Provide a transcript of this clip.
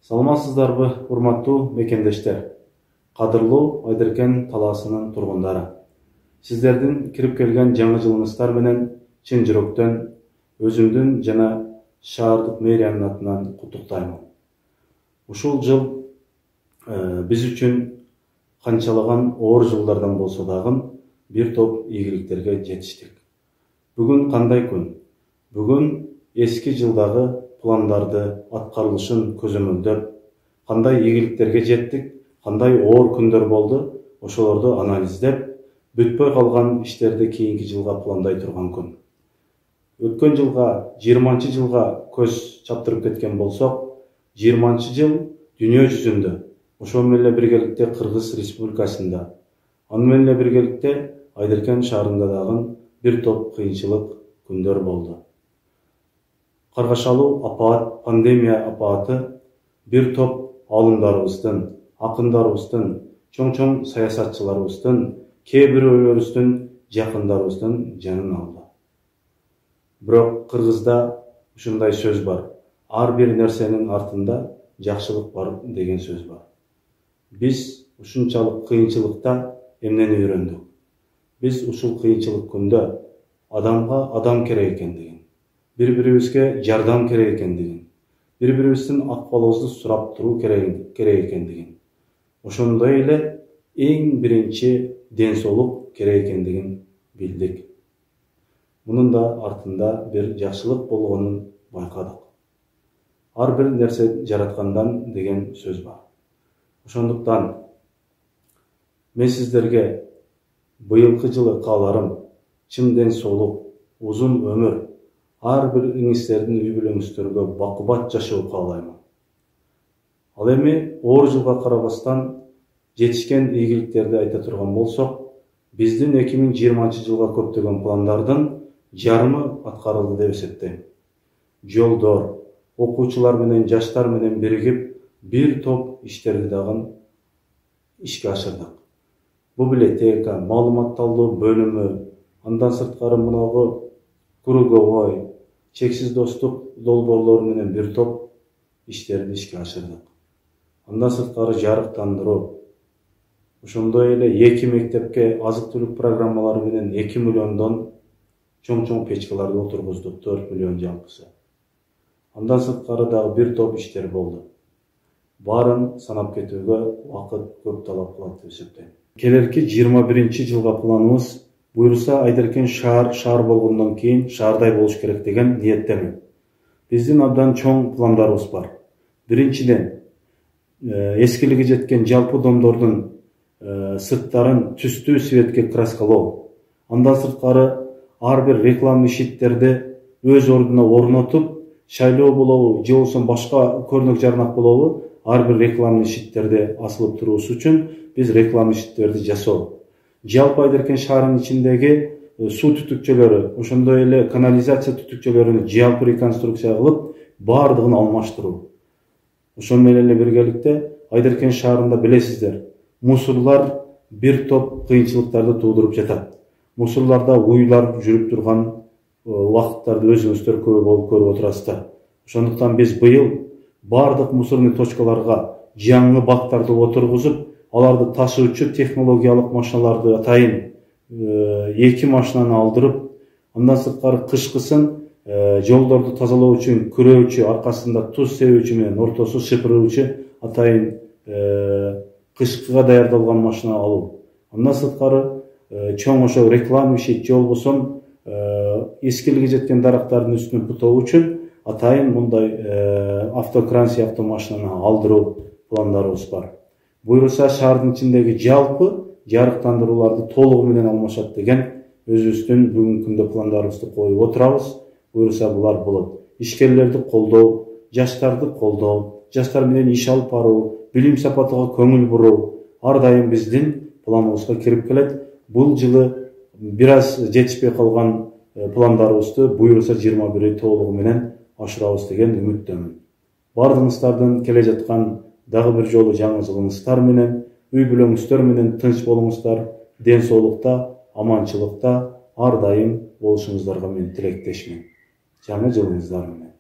Саламатсыздарбы, урматтуу мекендештер, кадырлуу Айдыркен талаасынын тургундары. Сиздердин кирип келген жаңы жылыңыздар менен чын жүрөктөн өзүмдүн жана шаардык мэриянын атынан куттуктаймын. Ушул жыл биз үчүн канчалаган оор жылдардан болсо дагы бир топ ийгиликтерге жетиштик. Бүгүн кандай күн? Бүгүн эски жылдагы пландарды аткарылышын көзөмөлдөп, кандай ийгиликтерге жеттик, кандай оор күндөр болду, ошолорду анализдеп, бүтпөй калган иштерди кийинки жылга пландай турган күн. Өткөн жылга, 20-жылга көз чаптырып кеткен болсок, 20-жыл дүйнө жүзүндө, ошол менен эле биргеликте Кыргыз Республикасында, аны менен эле биргеликте Айдыркен шаарында дагы бир топ кыйынчылык күндөр болду. Каргашалуу апаат, пандемия апааты бир топ алымдарыбыздын, акындарыбыздын, чоң-чоң саясатчыларыбыздын, кээ бирөөлөрүбүздүн, жакындарыбыздын жанын алды. Бирок Кыргызда ушундай сөз бар. Ар бир нерсенин артында жакшылык бар деген сөз бар. Биз ушунчалык кыйынчылыкта эмнени үйрөндүк? Биз ушул кыйынчылык күндө адамга адам керек экендигин, бири-бирибизге жардам керек экендигин, бири-бирибиздин акыбалыбызды сурап туруу керек экендигин, ошондой эле эң биринчи ден соолук керек экендигин билдик. Мунун да артында бир жакшылык болгонун байкадык. Ар бир нерсе жараткандан деген сөз бар. Ошондуктан мен сиздерге быйылкы жылы кааларым чын ден соолук, узун өмүр, ар бириңиздердин үй бүлөңүздөргө бакубат жашоо каалайм. Ал эми оор жылга карабастан жетишкен ийгиликтерди айта турган болсок, биздин 2020-жылга көптөгөн пландардын жарымы аткарылды деп эсептейм. Жолдор, окуучулар менен жаштар менен биригип бир топ иштерди дагы ишке ашырдык. Библиотека, маалыматталуу бөлүмү, андан сырткары мунагы круговой, чексиз достук долбоорлору менен бир топ иштерди ишке ашырдык. Андан сырткары жарыктандыруу, ошондой эле 2 мектепке азык-түлүк программалары менен 2 миллиондон чоң-чоң печкаларды отургуздук, 4 миллион жалпысы. Андан сырткары дагы бир топ иштер болду. Баарын санап кетүүгө убакыт көп талап кылат деп эсептейм. Келерки 21-жылга планыбыз буйруса Айдыркен шаар болгондон кийин шаардай болуш керек деген ниеттемин. Биздин абдан чоң пландарыбыз бар. Биринчиден, эскилиги жеткен жалпы домдордун сырттарын түстүү светке краскалоо. Андан сырткары ар бир рекламный щиттерди өз ордуна орнотуп, шайлоо болобу, же болбосо башка көрнөк жарнак болобу, ар бир рекламный щиттерди асылып туруусу үчүн биз рекламный щиттерди жасоо. Жалпы Айдыркен шаарынын ичиндеги суу түтүкчөлөрү, ошондой эле канализация түтүкчөлөрүн жалпы реконструкция кылып, баардыгын алмаштыруу. Ошону менен эле биргеликте Айдыркен шаарында билесиздер, мусорлар бир топ кыйынчылыктарды туудуруп жатат. Мусорларда уйлар жүрүп турган убакыттарды өзүңүздөр көп болуп көрүп отурасыздар. Ошондуктан биз быйыл баардык мусорный точкаларга жаңы бактарды отургузуп, аларды ташуучу технологиялык машиналарды атайын 2 машинаны алдырып, андан сырткары кышкысын жолдорду тазалоо үчүн күрөөчү, аркасында туз себүүчү менен ортосу шыпыруучу атайын кышкыга даярдалган машина алуу. Андан сырткары чоң ошо рекламный щит же болбосо эскилиги жеткен дарактардын үстүнө бутоо үчүн атайын мындай автокран сыяктуу машинаны алдыруу пландарыбыз бар. Буйруса шаардын ичиндеги жалпы жарыктандырууларды толугу менен алмашат деген өзүбүздүн бүгүнкү күндө пландарыбызды коюп отурабыз. Буйруса булар болот. Ишкерлерди колдоо, жаштарды колдоо, жаштар менен иш алып баруу, билим сапатыга көңүл буруу ар дайым биздин планыбызга кирип келет. Бул жылы бир аз жетишпей калган пландарыбызды буйруса 21 толугу менен ашырабыз деген үмүттөмүн. Бардыгыңыздардын келе жаткан дагы бир жолу жаңы жылыңыздар менен, үй бүлөңүздөр менен тынч болуңуздар, den soolukta, amançılыкta ар дайым болушуңуздарга мен тилектешмин. Жаңы жылыңыздар менен.